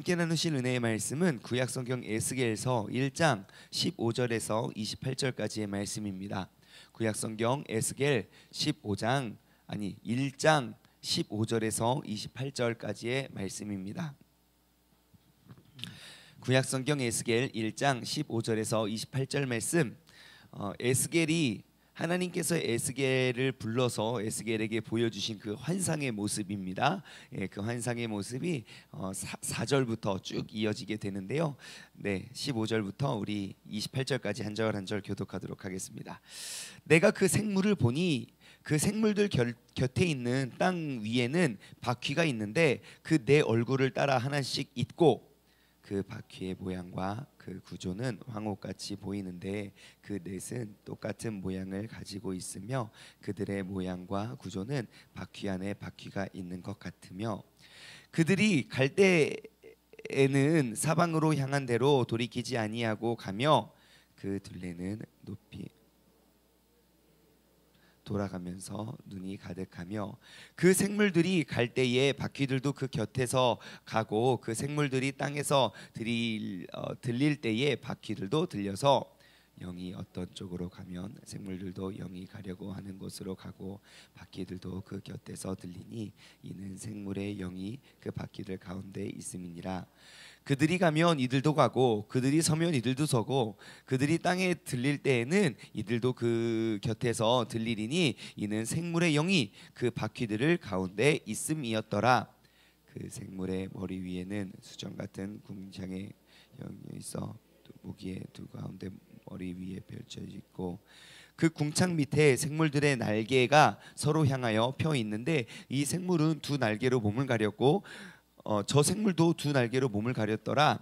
함께 나누실 은혜의 말씀은 구약성경 에스겔서 1장 15절에서 28절까지의 말씀입니다. 구약성경 에스겔 1장 15절에서 28절까지의 말씀입니다. 구약성경 에스겔 1장 15절에서 28절 말씀. 에스겔이 하나님께서 에스겔을 불러서 에스겔에게 보여주신 그 환상의 모습입니다. 그 환상의 모습이 4절부터 쭉 이어지게 되는데요. 15절부터 우리 28절까지 한 절 한 절 교독하도록 하겠습니다. 내가 그 생물을 보니 그 생물들 곁에 있는 땅 위에는 바퀴가 있는데 그 네 얼굴을 따라 하나씩 있고 그 바퀴의 모양과 그 구조는 황옥같이 보이는데 그 넷은 똑같은 모양을 가지고 있으며 그들의 모양과 구조는 바퀴 안에 바퀴가 있는 것 같으며 그들이 갈 때에는 사방으로 향한 대로 돌이키지 아니하고 가며 그 둘레는 높이 돌아가면서 눈이 가득하며 그 생물들이 갈 때에 바퀴들도 그 곁에서 가고 그 생물들이 땅에서 들릴 때에 바퀴들도 들려서 영이 어떤 쪽으로 가면 생물들도 영이 가려고 하는 곳으로 가고 바퀴들도 그 곁에서 들리니 이는 생물의 영이 그 바퀴들 가운데 있음이니라. 그들이 가면 이들도 가고 그들이 서면 이들도 서고 그들이 땅에 들릴 때에는 이들도 그 곁에서 들리리니 이는 생물의 영이 그 바퀴들을 가운데 있음이었더라. 그 생물의 머리 위에는 수정 같은 궁창의 영이 있어 무기의 두 가운데 머리 위에 펼쳐 있고 그 궁창 밑에 생물들의 날개가 서로 향하여 펴 있는데 이 생물은 두 날개로 몸을 가렸고 저 생물도 두 날개로 몸을 가렸더라.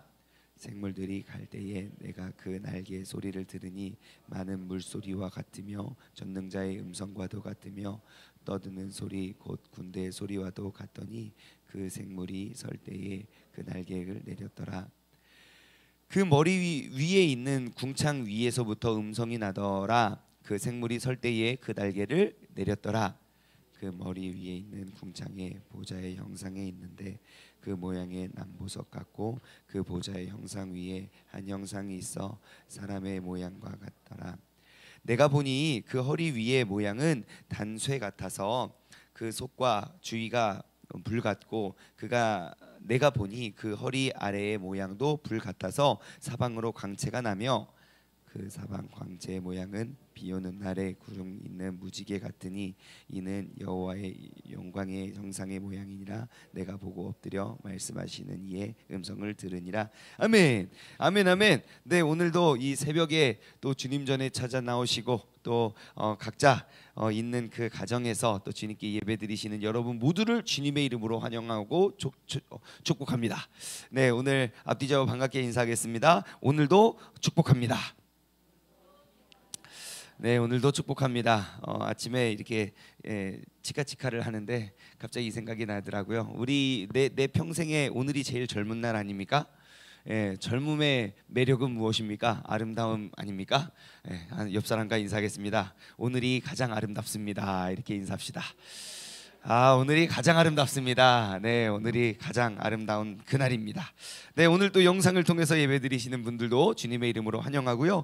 생물들이 갈 때에 내가 그 날개의 소리를 들으니 많은 물소리와 같으며 전능자의 음성과도 같으며 떠드는 소리 곧 군대의 소리와도 같더니 그 생물이 설 때에 그 날개를 내렸더라. 그 머리 위에 있는 궁창 위에서부터 음성이 나더라. 그 생물이 설 때에 그 날개를 내렸더라. 그 머리 위에 있는 궁창에 보좌의 형상에 있는데 그 모양의 남보석 같고 그 보좌의 형상 위에 한 형상이 있어 사람의 모양과 같더라. 내가 보니 그 허리 위의 모양은 단쇠 같아서 그 속과 주위가 불 같고 내가 보니 그 허리 아래의 모양도 불 같아서 사방으로 광채가 나며 그 사방 광채의 모양은 비오는 날에 구름 있는 무지개 같으니 이는 여호와의 영광의 형상의 모양이니라. 내가 보고 엎드려 말씀하시는 이의 음성을 들으니라. 아멘. 아멘. 아멘. 네, 오늘도 이 새벽에 또 주님 전에 찾아 나오시고 또 각자 있는 그 가정에서 또 주님께 예배드리시는 여러분 모두를 주님의 이름으로 환영하고 축복합니다. 네, 오늘 앞뒤 좌우 반갑게 인사하겠습니다. 오늘도 축복합니다. 네, 오늘도 축복합니다. 아침에 이렇게 치카치카를 하는데 갑자기 이 생각이 나더라고요. 우리 내 평생에 오늘이 제일 젊은 날 아닙니까? 젊음의 매력은 무엇입니까? 아름다움 아닙니까? 옆 사람과 인사하겠습니다. 오늘이 가장 아름답습니다. 이렇게 인사합시다. 오늘이 가장 아름답습니다. 네, 오늘이 가장 아름다운 그날입니다. 네, 오늘 또 영상을 통해서 예배드리시는 분들도 주님의 이름으로 환영하고요.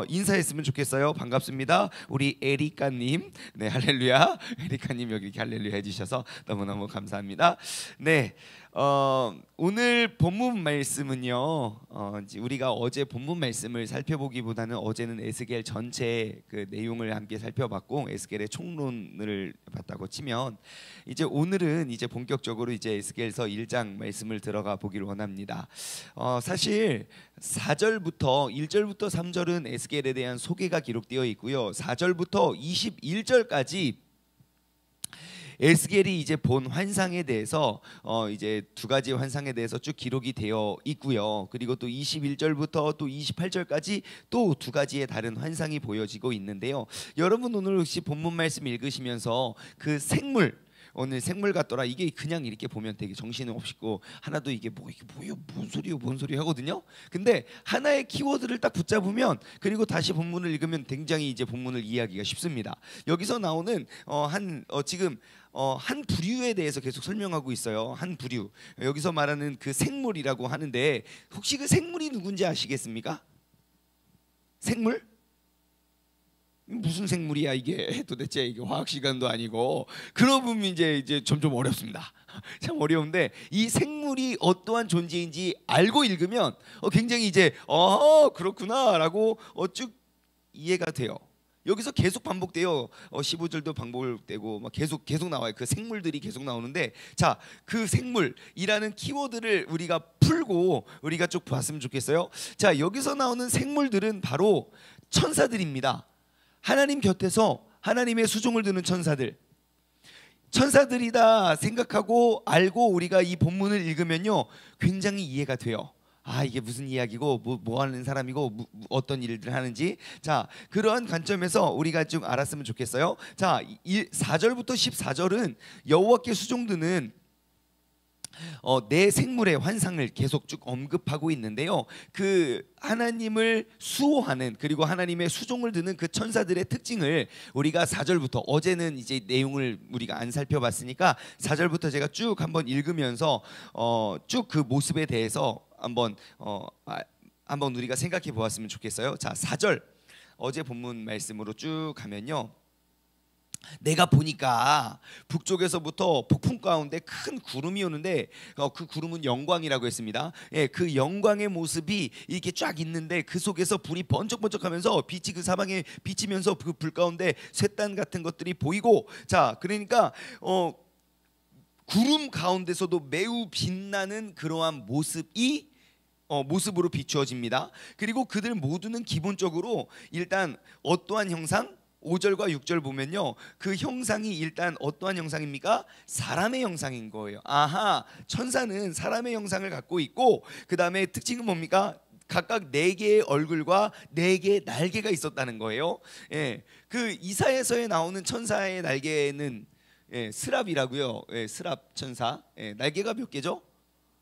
인사했으면 좋겠어요. 반갑습니다. 우리 에리카님, 네, 할렐루야. 에리카님 여기 이렇게 할렐루야 해주셔서 너무너무 감사합니다. 네. 오늘 본문 말씀은요. 우리가 어제 본문 말씀을 살펴보기보다는 어제는 에스겔 전체 그 내용을 함께 살펴봤고 에스겔의 총론을 봤다고 치면 이제 오늘은 이제 본격적으로 이제 에스겔서 1장 말씀을 들어가 보기를 원합니다. 사실 4절부터 1절부터 3절은 에스겔에 대한 소개가 기록되어 있고요. 4절부터 21절까지 에스겔이 이제 본 환상에 대해서 이제 두 가지 환상에 대해서 쭉 기록이 되어 있고요. 그리고 또 21절부터 또 28절까지 또 두 가지의 다른 환상이 보여지고 있는데요. 여러분 오늘 혹시 본문 말씀 읽으시면서 그 생물 오늘 생물 같더라. 이게 그냥 이렇게 보면 되게 정신이 없고 하나도 이게 뭐야 뭔 소리야 하거든요. 근데 하나의 키워드를 딱 붙잡으면 그리고 다시 본문을 읽으면 굉장히 이제 본문을 이해하기가 쉽습니다. 여기서 나오는 지금 한 부류에 대해서 계속 설명하고 있어요. 한 부류. 여기서 말하는 그 생물이라고 하는데 혹시 그 생물이 누군지 아시겠습니까? 생물? 무슨 생물이야 이게 도대체. 이게 화학 시간도 아니고. 그러고 보면 이제 점점 어렵습니다. 참 어려운데 이 생물이 어떠한 존재인지 알고 읽으면 굉장히 이제 그렇구나라고 쭉 이해가 돼요. 여기서 계속 반복돼요. 15절도 반복되고 막 계속 나와요. 그 생물들이 계속 나오는데, 자, 그 생물이라는 키워드를 우리가 풀고 우리가 쭉 봤으면 좋겠어요. 자, 여기서 나오는 생물들은 바로 천사들입니다. 하나님 곁에서 하나님의 수종을 드는 천사들이다 생각하고 알고 우리가 이 본문을 읽으면요 굉장히 이해가 돼요. 이게 무슨 이야기고 뭐 하는 사람이고 어떤 일들을 하는지. 자, 그러한 관점에서 우리가 좀 알았으면 좋겠어요. 자, 4절부터 14절은 여호와께 수종드는 내 생물의 환상을 계속 쭉 언급하고 있는데요. 그 하나님을 수호하는 그리고 하나님의 수종을 드는 그 천사들의 특징을 우리가 4절부터, 어제는 이제 내용을 우리가 안 살펴봤으니까 4절부터 제가 쭉 한번 읽으면서 쭉 그 모습에 대해서 한번 우리가 생각해 보았으면 좋겠어요. 자, 4절 어제 본문 말씀으로 쭉 가면요. 내가 보니까 북쪽에서부터 폭풍 가운데 큰 구름이 오는데 그 구름은 영광이라고 했습니다. 예, 그 영광의 모습이 이렇게 쫙 있는데 그 속에서 불이 번쩍번쩍하면서 빛이 그 사방에 비치면서 그 불 가운데 쇳단 같은 것들이 보이고, 자, 그러니까 구름 가운데서도 매우 빛나는 그러한 모습으로 비추어집니다. 그리고 그들 모두는 기본적으로 일단 어떠한 형상? 5절과 6절 보면요, 그 형상이 일단 어떠한 형상입니까? 사람의 형상인 거예요. 아하, 천사는 사람의 형상을 갖고 있고, 그 다음에 특징은 뭡니까? 각각 4개의 얼굴과 4개의 날개가 있었다는 거예요. 예, 그 이사야서에 나오는 천사의 날개는 스랍이라고요. 스랍 천사. 날개가 몇 개죠?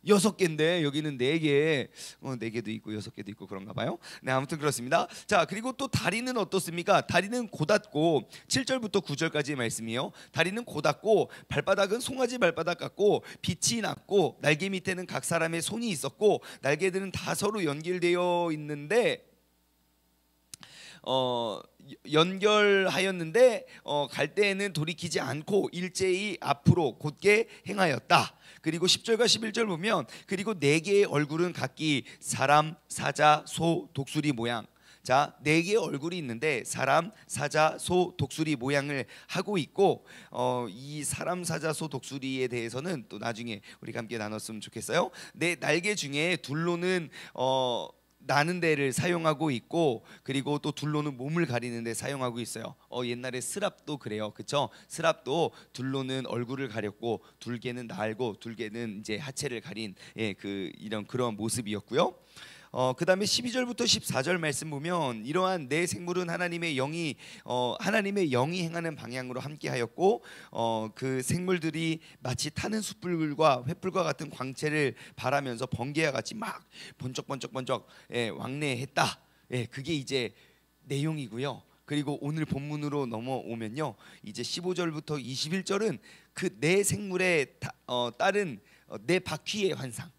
6개인데 여기는 4개, 4개도 있고 6개도 있고 그런가 봐요. 네, 아무튼 그렇습니다. 자, 그리고 또 다리는 어떻습니까? 다리는 고닫고, 7절부터 9절까지의 말씀이에요. 다리는 고닫고 발바닥은 송아지 발바닥 같고 빛이 났고 날개 밑에는 각 사람의 손이 있었고 날개들은 다 서로 연결되어 있는데 연결하였는데 갈 때에는 돌이키지 않고 일제히 앞으로 곧게 행하였다. 그리고 10절과 11절 보면 그리고 4개의 얼굴은 각기 사람, 사자, 소, 독수리 모양. 자, 4개의 얼굴이 있는데 사람, 사자, 소, 독수리 모양을 하고 있고, 이 사람, 사자, 소, 독수리에 대해서는 또 나중에 우리가 함께 나눴으면 좋겠어요. 내 날개 중에 둘로는 나는 데를 사용하고 있고, 그리고 또 둘로는 몸을 가리는 데 사용하고 있어요. 옛날에 스랍도 그래요, 그렇죠? 스랍도 둘로는 얼굴을 가렸고 둘개는 날고 둘개는 이제 하체를 가린 그런 모습이었고요. 그 다음에 12절부터 14절 말씀 보면 이러한 내 생물은 하나님의 영이 행하는 방향으로 함께하였고, 그 생물들이 마치 타는 숯불과 횃불과 같은 광채를 발하면서 번개와 같이 막 번쩍번쩍 왕래했다. 그게 이제 내용이고요. 그리고 오늘 본문으로 넘어오면요, 이제 15절부터 21절은 그 내 생물에 따른 내 바퀴의 환상,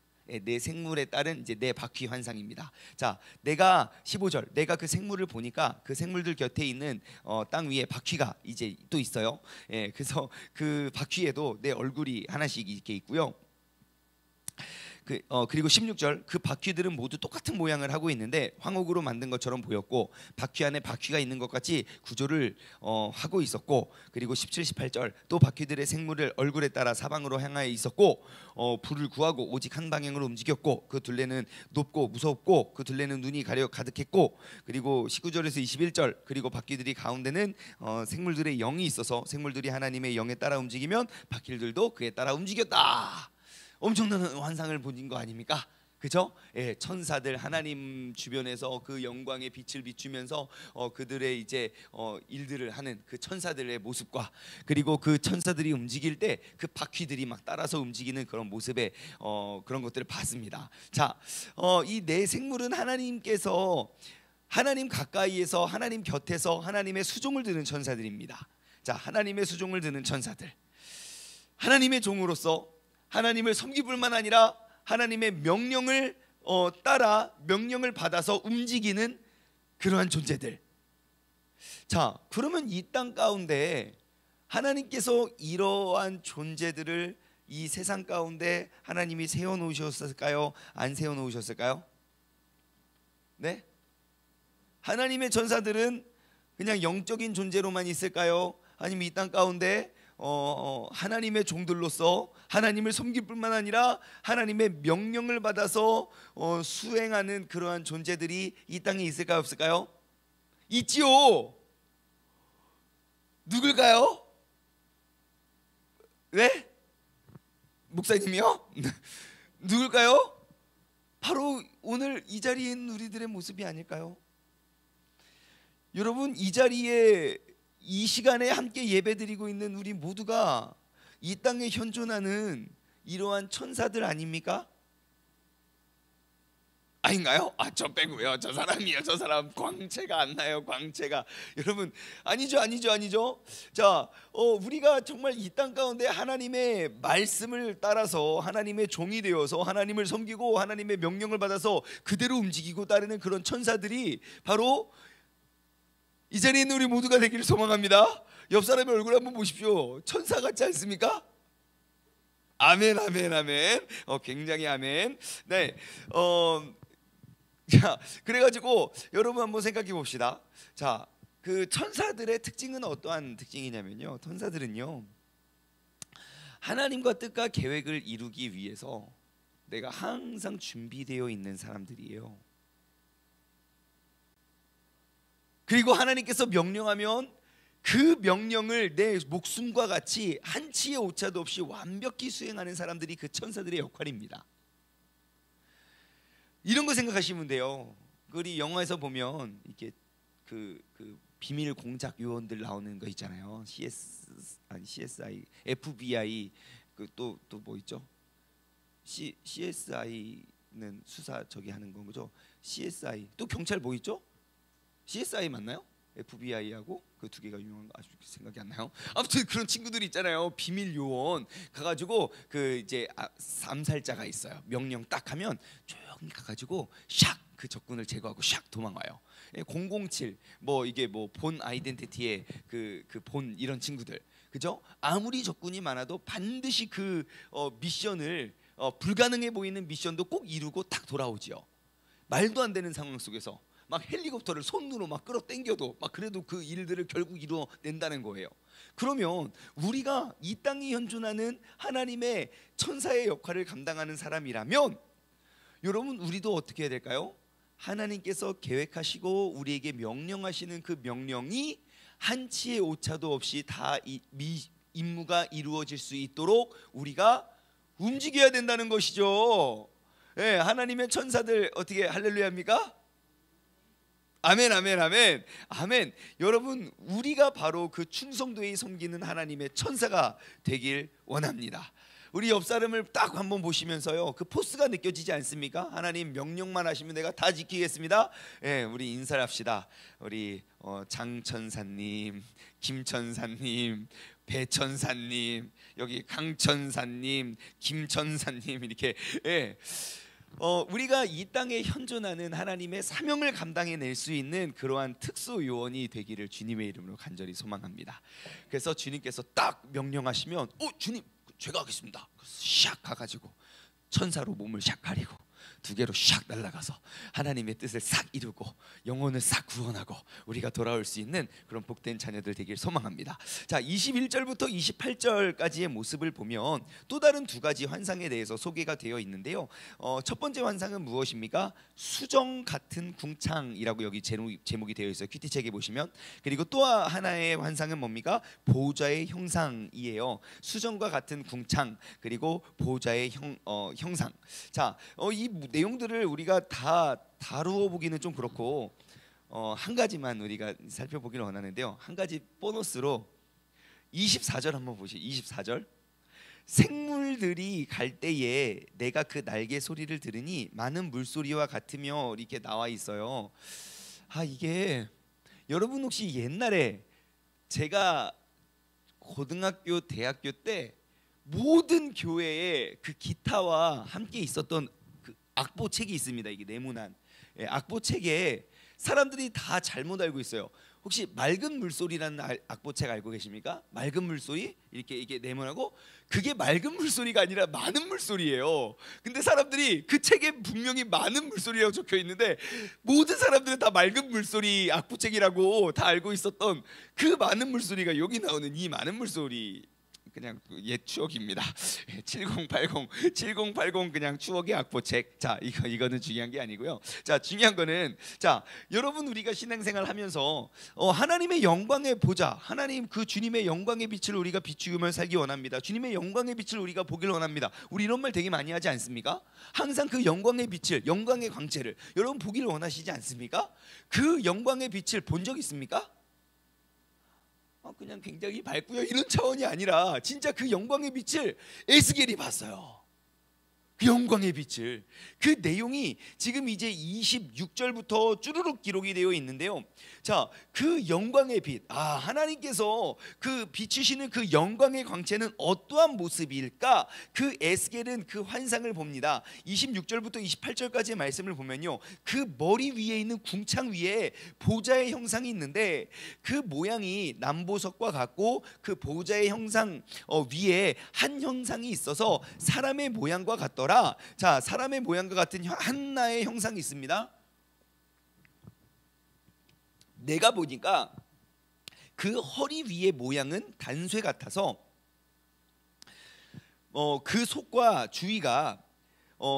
내 생물에 따른 이제 내 바퀴 환상입니다. 자, 15절 내가 그 생물을 보니까 그 생물들 곁에 있는 땅 위에 바퀴가 이제 또 있어요. 그래서 그 바퀴에도 내 얼굴이 하나씩 이렇게 있고요. 그리고 16절 그 바퀴들은 모두 똑같은 모양을 하고 있는데 황옥으로 만든 것처럼 보였고 바퀴 안에 바퀴가 있는 것 같이 구조를 하고 있었고, 그리고 17, 18절 또 바퀴들의 생물을 얼굴에 따라 사방으로 향하여 있었고 불을 구하고 오직 한 방향으로 움직였고 그 둘레는 높고 무섭고 그 둘레는 눈이 가려 가득했고, 그리고 19절에서 21절 그리고 바퀴들이 가운데는 생물들의 영이 있어서 생물들이 하나님의 영에 따라 움직이면 바퀴들도 그에 따라 움직였다. 엄청난 환상을 보신 거 아닙니까? 그죠? 예, 천사들 하나님 주변에서 그 영광의 빛을 비추면서 그들의 이제 일들을 하는 그 천사들의 모습과, 그리고 그 천사들이 움직일 때 그 바퀴들이 막 따라서 움직이는 그런 모습에 그런 것들을 봤습니다. 자, 이 네 생물은 하나님께서 하나님 가까이에서 하나님 곁에서 하나님의 수종을 드는 천사들입니다. 자, 하나님의 수종을 드는 천사들, 하나님의 종으로서 하나님을 섬길 뿐만 아니라 하나님의 명령을 따라 명령을 받아서 움직이는 그러한 존재들. 자, 그러면 이 땅 가운데 하나님께서 이러한 존재들을 이 세상 가운데 하나님이 세워놓으셨을까요? 안 세워놓으셨을까요? 네? 하나님의 천사들은 그냥 영적인 존재로만 있을까요? 아니면 이 땅 가운데 하나님의 종들로서 하나님을 섬길 뿐만 아니라 하나님의 명령을 받아서 수행하는 그러한 존재들이 이 땅에 있을까요? 없을까요? 있지요. 누굴까요? 네? 목사님이요? 누굴까요? 바로 오늘 이 자리에 있는 우리들의 모습이 아닐까요? 여러분, 이 자리에 이 시간에 함께 예배드리고 있는 우리 모두가 이 땅에 현존하는 이러한 천사들 아닙니까? 아닌가요? 저 빼고요. 저 사람이요. 저 사람 광채가 안 나요. 광채가. 여러분, 아니죠. 자, 우리가 정말 이 땅 가운데 하나님의 말씀을 따라서 하나님의 종이 되어서 하나님을 섬기고 하나님의 명령을 받아서 그대로 움직이고 따르는 그런 천사들이 바로 이 자리에 있는 우리 모두가 되기를 소망합니다. 옆 사람의 얼굴 한번 보십시오. 천사 같지 않습니까? 아멘. 굉장히 아멘. 네, 자, 그래가지고 여러분 한번 생각해 봅시다. 자, 그 천사들의 특징은 어떠한 특징이냐면요, 천사들은요, 하나님과 뜻과 계획을 이루기 위해서 내가 항상 준비되어 있는 사람들이에요. 그리고 하나님께서 명령하면 그 명령을 내 목숨과 같이 한치의 오차도 없이 완벽히 수행하는 사람들이 그 천사들의 역할입니다. 이런 거 생각하시면 돼요. 우리 영화에서 보면 이렇게 그 비밀 공작 요원들 나오는 거 있잖아요. CSI, FBI, 그 또 뭐 있죠? CSI는 수사 저기 하는 거죠. CSI, 또 경찰 뭐 있죠? CSI 맞나요? FBI하고 그 두 개가 유명한 거 아주 생각이 안 나요. 아무튼 그런 친구들이 있잖아요. 비밀 요원 가가지고 그 이제 암살자가 있어요. 명령 딱 하면 조용히 가가지고 샥 그 적군을 제거하고 샥 도망와요. 007 뭐 이게 뭐 본 아이덴티티의 그 본 이런 친구들, 그죠? 아무리 적군이 많아도 반드시 그 미션을 불가능해 보이는 미션도 꼭 이루고 딱 돌아오지요. 말도 안 되는 상황 속에서 막 헬리콥터를 손으로 막 끌어당겨도 막 그래도 그 일들을 결국 이루어낸다는 거예요. 그러면 우리가 이 땅에 현존하는 하나님의 천사의 역할을 감당하는 사람이라면 여러분, 우리도 어떻게 해야 될까요? 하나님께서 계획하시고 우리에게 명령하시는 그 명령이 한치의 오차도 없이 다 임무가 이루어질 수 있도록 우리가 움직여야 된다는 것이죠. 네, 하나님의 천사들 어떻게 할렐루야입니까? 아멘. 여러분, 우리가 바로 그 충성도에 섬기는 하나님의 천사가 되길 원합니다. 우리 옆 사람을 딱 한번 보시면서요, 그 포스가 느껴지지 않습니까? 하나님 명령만 하시면 내가 다 지키겠습니다. 예, 우리 인사를 합시다. 우리 장천사님, 김천사님, 배천사님, 여기 강천사님, 김천사님, 이렇게. 예. 우리가 이 땅에 현존하는 하나님의 사명을 감당해낼 수 있는 그러한 특수 요원이 되기를 주님의 이름으로 간절히 소망합니다. 그래서 주님께서 딱 명령하시면 주님 제가 하겠습니다. 샥 가가지고 천사로 몸을 샥 가리고 두 개로 샥 날아가서 하나님의 뜻을 싹 이루고 영혼을 싹 구원하고 우리가 돌아올 수 있는 그런 복된 자녀들 되길 소망합니다. 자, 21절부터 28절까지의 모습을 보면 또 다른 두 가지 환상에 대해서 소개가 되어 있는데요. 첫 번째 환상은 무엇입니까? 수정 같은 궁창이라고 여기 제목이 되어 있어요. 큐티책에 보시면. 그리고 또 하나의 환상은 뭡니까? 보좌의 형상이에요. 수정과 같은 궁창, 그리고 보좌의 형상. 자, 이 내용들을 우리가 다 다루어 보기는 좀 그렇고 한 가지만 우리가 살펴보기를 원하는데요. 한 가지 보너스로 24절 한번 보시죠. 24절. 생물들이 갈 때에 내가 그 날개 소리를 들으니 많은 물소리와 같으며 이렇게 나와 있어요. 이게 여러분 혹시 옛날에 제가 고등학교 대학교 때 모든 교회에 그 기타와 함께 있었던 그 악보책이 있습니다. 이게 네모난 악보책에 사람들이 다 잘못 알고 있어요. 혹시 맑은 물소리라는 악보책 알고 계십니까? 맑은 물소리 이게 네모나고 그게 맑은 물소리가 아니라 많은 물소리예요. 근데 사람들이 그 책에 분명히 많은 물소리라고 적혀 있는데 모든 사람들은 다 맑은 물소리 악보책이라고 다 알고 있었던 그 많은 물소리가 여기 나오는 이 많은 물소리. 그냥 옛 추억입니다. 7080 그냥 추억의 악보책. 자, 이거는 중요한 게 아니고요. 자, 중요한 거는 여러분 우리가 신앙생활 하면서 하나님의 영광의 보좌, 하나님 그 주님의 영광의 빛을 우리가 비추며 살기 원합니다. 주님의 영광의 빛을 우리가 보기를 원합니다. 우리 이런 말 되게 많이 하지 않습니까? 항상 그 영광의 빛을, 영광의 광채를 여러분 보기를 원하시지 않습니까? 그 영광의 빛을 본 적 있습니까? 그냥 굉장히 밝고요 이런 차원이 아니라 진짜 그 영광의 빛을 에스겔이 봤어요. 그 영광의 빛을. 그 내용이 지금 이제 26절부터 쭈루룩 기록이 되어 있는데요. 자, 그 영광의 빛, 하나님께서 그 비추시는 그 영광의 광채는 어떠한 모습일까? 그 에스겔은 그 환상을 봅니다. 26절부터 28절까지의 말씀을 보면요, 그 머리 위에 있는 궁창 위에 보좌의 형상이 있는데 그 모양이 남보석과 같고 그 보좌의 형상 위에 한 형상이 있어서 사람의 모양과 같더라. 자, 사람의 모양과 같은 한나의 형상이 있습니다. 내가 보니까 그 허리 위의 모양은 단쇠 같아서 그 속과 주위가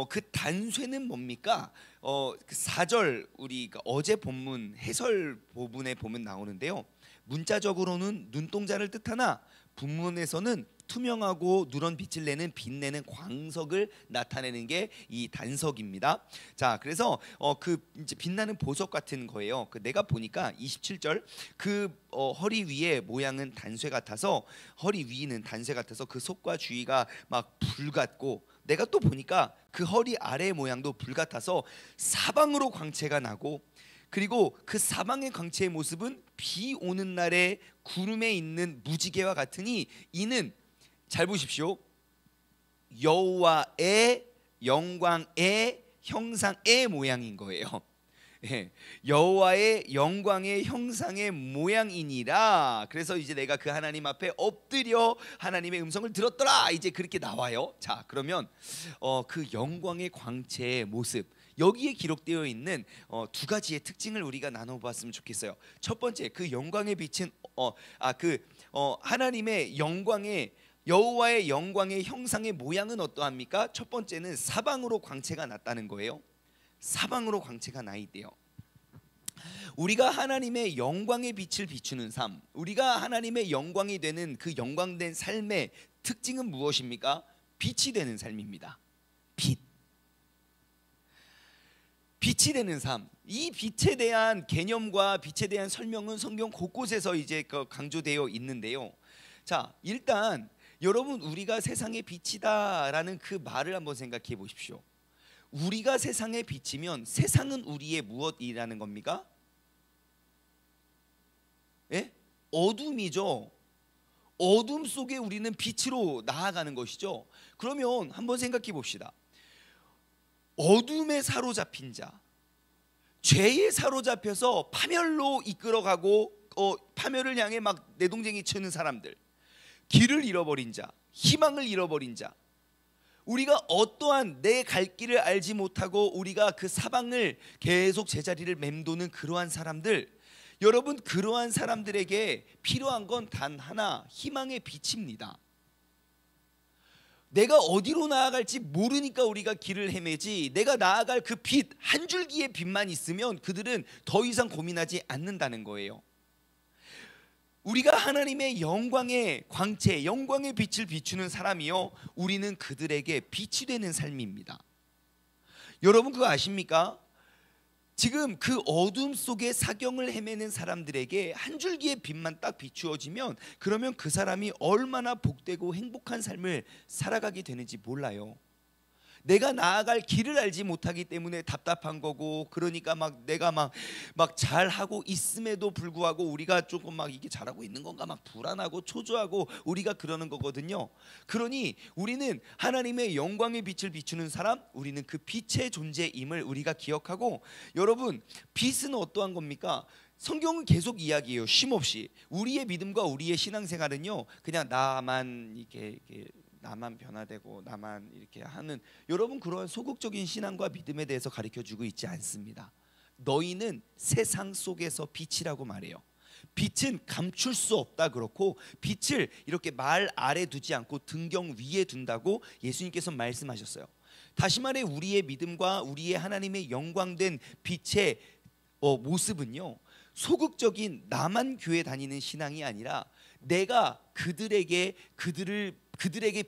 그 단쇠는 뭡니까? 그 4절 우리가 어제 본문 해설 부분에 보면 나오는데요. 문자적으로는 눈동자를 뜻하나 분문에서는 투명하고 누런 빛을 내는 빛내는 광석을 나타내는 게 이 단석입니다. 자, 그래서 그 이제 빛나는 보석 같은 거예요. 내가 보니까 27절 그 허리 위에 모양은 단쇠 같아서 허리 위는 단쇠 같아서 그 속과 주위가 막 불 같고 내가 또 보니까 그 허리 아래 모양도 불 같아서 사방으로 광채가 나고 그리고 그 사방의 광채의 모습은 비 오는 날에 구름에 있는 무지개와 같으니 이는 잘 보십시오. 여호와의 영광의 형상의 모양인 거예요. 여호와의 영광의 형상의 모양이니라. 그래서 이제 내가 그 하나님 앞에 엎드려 하나님의 음성을 들었더라. 이제 그렇게 나와요. 자, 그러면 그 영광의 광채의 모습 여기에 기록되어 있는 두 가지의 특징을 우리가 나눠봤으면 좋겠어요. 첫 번째, 그 영광의 빛은 하나님의 영광의 여호와의 영광의 형상의 모양은 어떠합니까? 첫 번째는 사방으로 광채가 났다는 거예요. 사방으로 광채가 나 있대요. 우리가 하나님의 영광의 빛을 비추는 삶, 우리가 하나님의 영광이 되는 그 영광된 삶의 특징은 무엇입니까? 빛이 되는 삶입니다. 빛이 되는 삶. 이 빛에 대한 개념과 빛에 대한 설명은 성경 곳곳에서 이제 강조되어 있는데요. 자, 일단 여러분 우리가 세상의 빛이다라는 그 말을 한번 생각해 보십시오. 우리가 세상에 비치면 세상은 우리의 무엇이라는 겁니까? 예? 어둠이죠. 어둠 속에 우리는 빛으로 나아가는 것이죠. 그러면 한번 생각해 봅시다. 어둠에 사로잡힌 자, 죄에 사로잡혀서 파멸로 이끌어가고 파멸을 향해 막 내동쟁이 치는 사람들, 길을 잃어버린 자, 희망을 잃어버린 자, 우리가 어떠한 내 갈 길을 알지 못하고 우리가 그 사방을 계속 제자리를 맴도는 그러한 사람들, 여러분 그러한 사람들에게 필요한 건 단 하나, 희망의 빛입니다. 내가 어디로 나아갈지 모르니까 우리가 길을 헤매지, 내가 나아갈 그 빛, 한 줄기의 빛만 있으면 그들은 더 이상 고민하지 않는다는 거예요. 우리가 하나님의 영광의 광채, 영광의 빛을 비추는 사람이요, 우리는 그들에게 빛이 되는 삶입니다. 여러분 그거 아십니까? 지금 그 어둠 속에 사경을 헤매는 사람들에게 한 줄기의 빛만 딱 비추어지면 그러면 그 사람이 얼마나 복되고 행복한 삶을 살아가게 되는지 몰라요. 내가 나아갈 길을 알지 못하기 때문에 답답한 거고, 그러니까 막 내가 막 잘하고 있음에도 불구하고 우리가 조금 막 이게 잘하고 있는 건가 막 불안하고 초조하고 우리가 그러는 거거든요. 그러니 우리는 하나님의 영광의 빛을 비추는 사람, 우리는 그 빛의 존재임을 우리가 기억하고, 여러분 빛은 어떠한 겁니까? 성경은 계속 이야기해요. 쉼없이 우리의 믿음과 우리의 신앙생활은요 그냥 나만 나만 변화되고 나만 이렇게 하는, 여러분 그러한 소극적인 신앙과 믿음에 대해서 가르쳐주고 있지 않습니다. 너희는 세상 속에서 빛이라고 말해요. 빛은 감출 수 없다 그렇고, 빛을 이렇게 말 아래 두지 않고 등경 위에 둔다고 예수님께서 말씀하셨어요. 다시 말해 우리의 믿음과 우리의 하나님의 영광된 빛의 모습은요 소극적인 나만 교회 다니는 신앙이 아니라 내가 그들에게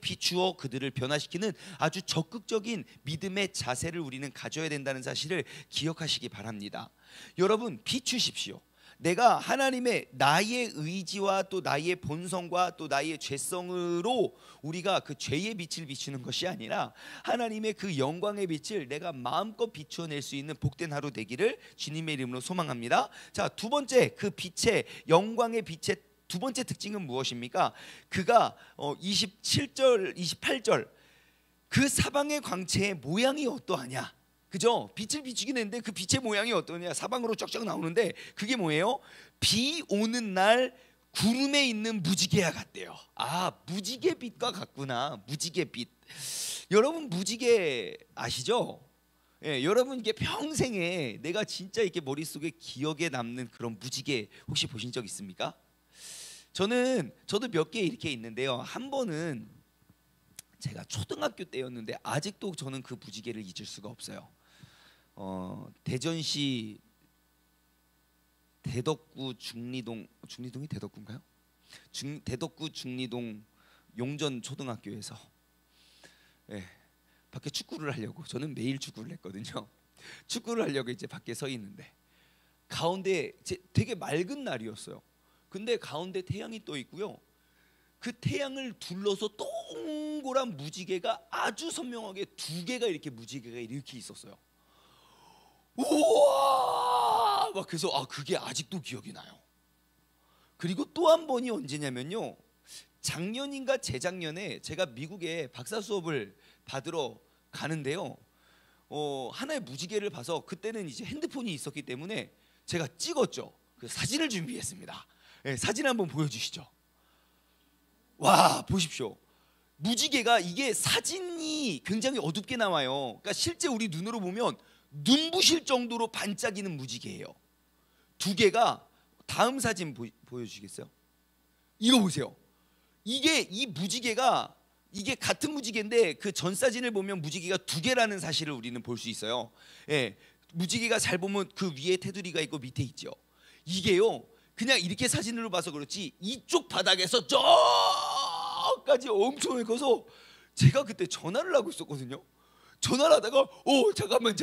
비추어 그들을 변화시키는 아주 적극적인 믿음의 자세를 우리는 가져야 된다는 사실을 기억하시기 바랍니다. 여러분 비추십시오. 내가 하나님의 나의 의지와 또 나의 본성과 또 나의 죄성으로 우리가 그 죄의 빛을 비추는 것이 아니라 하나님의 그 영광의 빛을 내가 마음껏 비추어낼 수 있는 복된 하루 되기를 주님의 이름으로 소망합니다. 자, 두 번째 그 빛의 영광의 빛의 두 번째 특징은 무엇입니까? 그가 27절 28절 그 사방의 광채의 모양이 어떠하냐, 그죠? 빛을 비추긴 했는데 그 빛의 모양이 어떠냐, 사방으로 쫙쫙 나오는데 그게 뭐예요? 비 오는 날 구름에 있는 무지개와 같대요. 아, 무지개 빛과 같구나. 무지개 빛. 여러분 무지개 아시죠? 예, 여러분 이게 평생에 내가 진짜 이렇게 머릿속에 기억에 남는 그런 무지개 혹시 보신 적 있습니까? 저도 몇 개 이렇게 있는데요. 한 번은 제가 초등학교 때였는데 아직도 저는 그 무지개를 잊을 수가 없어요. 대전시 대덕구 중리동이 대덕구인가요? 대덕구 중리동 용전 초등학교에서 밖에 축구를 하려고, 저는 매일 축구를 했거든요. 축구를 하려고 이제 밖에 서 있는데 가운데 되게 맑은 날이었어요. 근데 가운데 태양이 떠 있고요. 그 태양을 둘러서 동그란 무지개가 아주 선명하게 두 개가 이렇게 무지개가 이렇게 있었어요. 우와! 막 그래서 그게 아직도 기억이 나요. 그리고 또 한 번이 언제냐면요. 작년인가 재작년에 제가 미국에 박사 수업을 받으러 가는데요. 하나의 무지개를 봐서 그때는 이제 핸드폰이 있었기 때문에 제가 찍었죠. 그 사진을 준비했습니다. 네, 사진 한번 보여주시죠. 와, 보십시오. 무지개가 이게 사진이 굉장히 어둡게 나와요. 그러니까 실제 우리 눈으로 보면 눈부실 정도로 반짝이는 무지개예요. 두 개가, 다음 사진 보여주시겠어요? 이거 보세요. 이 무지개가 이게 같은 무지개인데 그 전 사진을 보면 무지개가 두 개라는 사실을 우리는 볼 수 있어요. 예, 무지개가 잘 보면 그 위에 테두리가 있고 밑에 있죠. 이게요 그냥 이렇게 사진으로 봐서 그렇지 이쪽 바닥에서 저까지 엄청 커서 제가 그때 전화를 하고 있었거든요. 전화를 하다가 잠깐만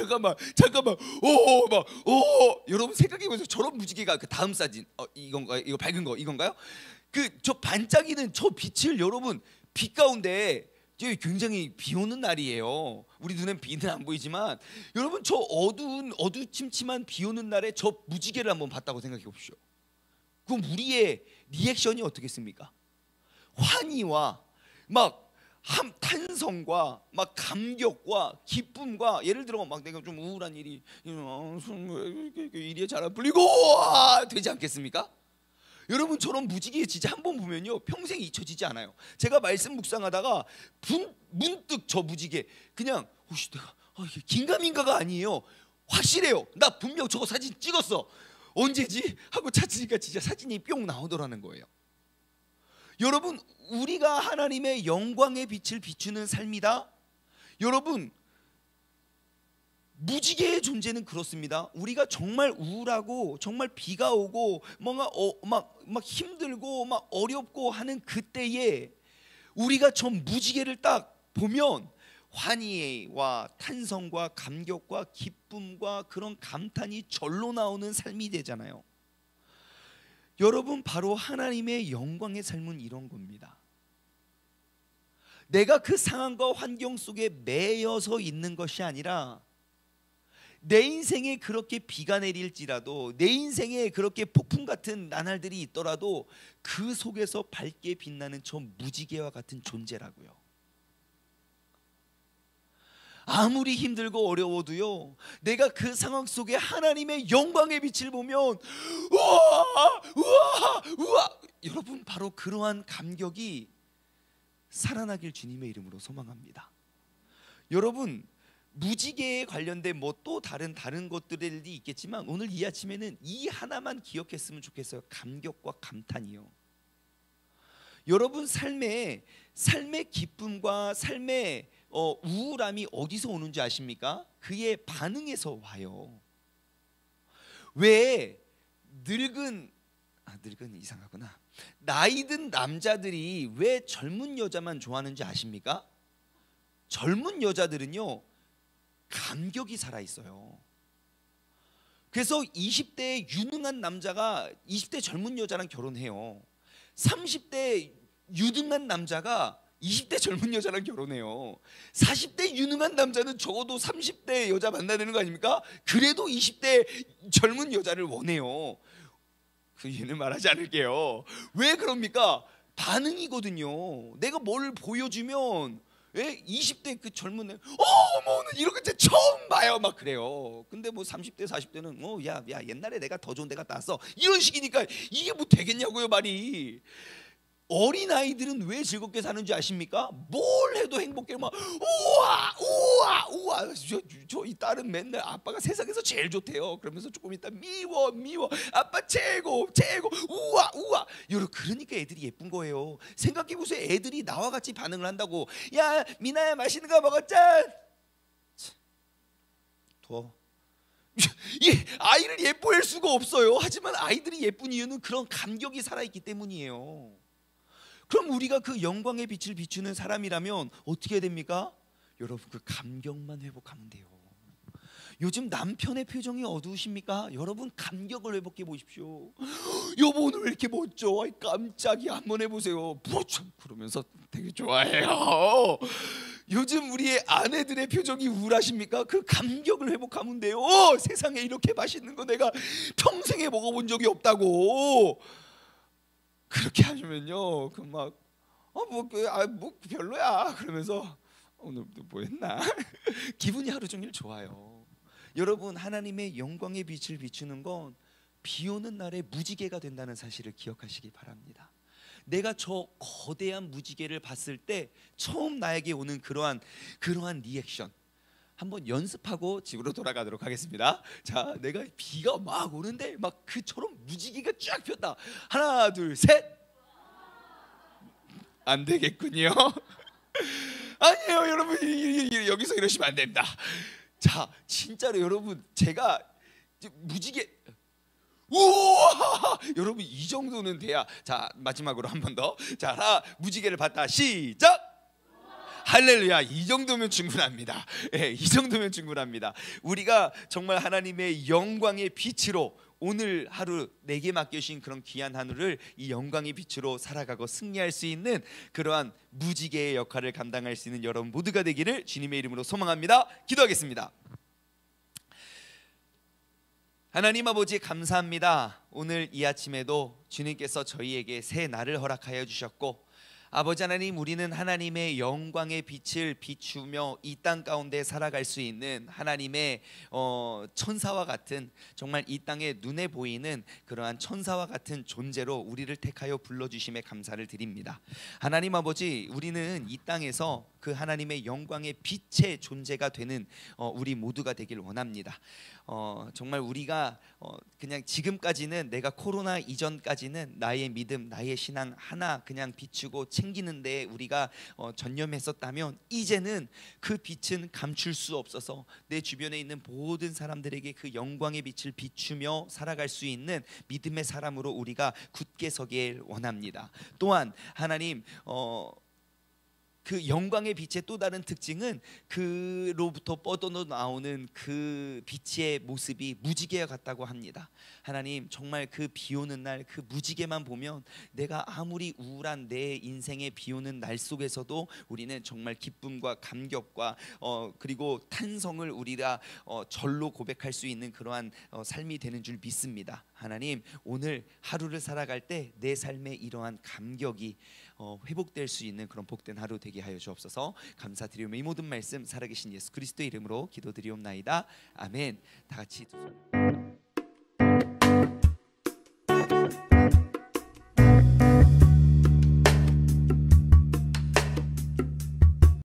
여러분 생각해보세요. 저런 무지개가 그 다음 사진 이건가요? 이거 밝은 거 이건가요? 그 저 반짝이는 저 빛을 여러분 빛 가운데 굉장히 비 오는 날이에요. 우리 눈엔 비는 안 보이지만 여러분 저 어두침침한 비 오는 날에 저 무지개를 한번 봤다고 생각해 보십시오. 그럼 우리의 리액션이 어떻겠습니까? 환희와 막 탄성과 막 감격과 기쁨과, 예를 들어 막 내가 좀 우울한 일이 잘 안 풀리고 되지 않겠습니까? 여러분 저런 무지개 진짜 한번 보면요 평생 잊혀지지 않아요. 제가 말씀 묵상하다가 문득 저 무지개 그냥 혹시 내가 이게 긴가민가가 아니에요. 확실해요. 나 분명 저거 사진 찍었어. 언제지? 하고 찾으니까 진짜 사진이 뿅 나오더라는 거예요. 여러분 우리가 하나님의 영광의 빛을 비추는 삶이다. 여러분 무지개의 존재는 그렇습니다. 우리가 정말 우울하고 정말 비가 오고 뭔가 막 힘들고 막 어렵고 하는 그때에 우리가 저 무지개를 딱 보면 환희와 탄성과 감격과 기쁨과 그런 감탄이 절로 나오는 삶이 되잖아요. 여러분, 바로 하나님의 영광의 삶은 이런 겁니다. 내가 그 상황과 환경 속에 매여서 있는 것이 아니라 내 인생에 그렇게 비가 내릴지라도, 내 인생에 그렇게 폭풍 같은 나날들이 있더라도 그 속에서 밝게 빛나는 저 무지개와 같은 존재라고요. 아무리 힘들고 어려워도요, 내가 그 상황 속에 하나님의 영광의 빛을 보면 우와 우와 우와, 여러분, 바로 그러한 감격이 살아나길 주님의 이름으로 소망합니다. 여러분, 무지개에 관련된 뭐 또 다른 것들이 있겠지만 오늘 이 아침에는 이 하나만 기억했으면 좋겠어요. 감격과 감탄이요. 여러분, 삶의 기쁨과 삶의 우울함이 어디서 오는지 아십니까? 그의 반응에서 와요. 왜 늙은 이상하구나. 나이 든 남자들이 왜 젊은 여자만 좋아하는지 아십니까? 젊은 여자들은요, 감격이 살아있어요. 그래서 20대 유능한 남자가 20대 젊은 여자랑 결혼해요. 30대 유능한 남자가 20대 젊은 여자랑 결혼해요. 40대 유능한 남자는 적어도 30대 여자 만나야 되는 거 아닙니까? 그래도 20대 젊은 여자를 원해요. 그 이유는 말하지 않을게요. 왜 그럽니까? 반응이거든요. 내가 뭘 보여주면 20대 그 젊은 애, 어머 이런 거 진짜 처음 봐요, 막 그래요. 근데 뭐 30대 40대는 야 옛날에 내가 더 좋은 데 갔다 왔어, 이런 식이니까 이게 뭐 되겠냐고요, 말이. 어린 아이들은 왜 즐겁게 사는지 아십니까? 뭘 해도 행복해. 막 우와 우와 우와, 저 이 딸은 맨날 아빠가 세상에서 제일 좋대요. 그러면서 조금 있다 미워 아빠 최고 우와 우와. 여러분, 그러니까 애들이 예쁜 거예요. 생각해 보세요. 애들이 나와 같이 반응을 한다고. 야 미나야, 맛있는 거 먹었자. 이 아이를 예뻐할 수가 없어요. 하지만 아이들이 예쁜 이유는 그런 감격이 살아있기 때문이에요. 그럼 우리가 그 영광의 빛을 비추는 사람이라면 어떻게 됩니까? 여러분, 그 감격만 회복하면 돼요. 요즘 남편의 표정이 어두우십니까? 여러분, 감격을 회복해 보십시오. 여보 오늘 왜 이렇게 멋져? 아이, 깜짝이야. 한번 해보세요. 그러면서 되게 좋아해요. 요즘 우리의 아내들의 표정이 우울하십니까? 그 감격을 회복하면 돼요. 세상에 이렇게 맛있는 거 내가 평생에 먹어본 적이 없다고. 그렇게 하시면요, 그 막 뭐 별로야 그러면서 오늘 뭐 했나 기분이 하루 종일 좋아요. 여러분, 하나님의 영광의 빛을 비추는 건 비 오는 날에 무지개가 된다는 사실을 기억하시기 바랍니다. 내가 저 거대한 무지개를 봤을 때 처음 나에게 오는 그러한 리액션, 한번 연습하고 집으로 돌아가도록 하겠습니다. 자, 내가 비가 막 오는데 막 그처럼 무지개가 쫙 폈다. 하나 둘 셋. 안 되겠군요. 아니에요, 여러분. 여기서 이러시면 안 됩니다. 자, 진짜로 여러분, 제가 무지개 우와, 여러분 이 정도는 돼야. 자, 마지막으로 한 번 더. 자, 하나, 무지개를 봤다. 시작. 할렐루야. 이 정도면 충분합니다. 이 정도면 충분합니다. 우리가 정말 하나님의 영광의 빛으로 오늘 하루 내게 맡겨주신 그런 귀한 하루를 이 영광의 빛으로 살아가고 승리할 수 있는 그러한 무지개의 역할을 감당할 수 있는 여러분 모두가 되기를 주님의 이름으로 소망합니다. 기도하겠습니다. 하나님 아버지, 감사합니다. 오늘 이 아침에도 주님께서 저희에게 새 날을 허락하여 주셨고, 아버지 하나님, 우리는 하나님의 영광의 빛을 비추며 이 땅 가운데 살아갈 수 있는 하나님의 천사와 같은, 정말 이 땅에 눈에 보이는 그러한 천사와 같은 존재로 우리를 택하여 불러주심에 감사를 드립니다. 하나님 아버지, 우리는 이 땅에서 그 하나님의 영광의 빛의 존재가 되는 우리 모두가 되길 원합니다. 정말 우리가 그냥 지금까지는, 내가 코로나 이전까지는 나의 믿음, 나의 신앙 하나 그냥 비추고 챙기는데 우리가 전념했었다면, 이제는 그 빛은 감출 수 없어서 내 주변에 있는 모든 사람들에게 그 영광의 빛을 비추며 살아갈 수 있는 믿음의 사람으로 우리가 굳게 서길 원합니다. 또한 하나님, 그 영광의 빛의 또 다른 특징은 그로부터 뻗어 나오는 그 빛의 모습이 무지개 같다고 합니다. 하나님, 정말 그 비 오는 날 그 무지개만 보면 내가 아무리 우울한 내 인생의 비 오는 날 속에서도 우리는 정말 기쁨과 감격과 그리고 탄성을 우리가 절로 고백할 수 있는 그러한 삶이 되는 줄 믿습니다. 하나님, 오늘 하루를 살아갈 때 내 삶에 이러한 감격이 회복될 수 있는 그런 복된 하루 되게 하여 주옵소서. 감사드리며 이 모든 말씀 살아계신 예수 그리스도의 이름으로 기도드리옵나이다. 아멘. 다 같이 두 손.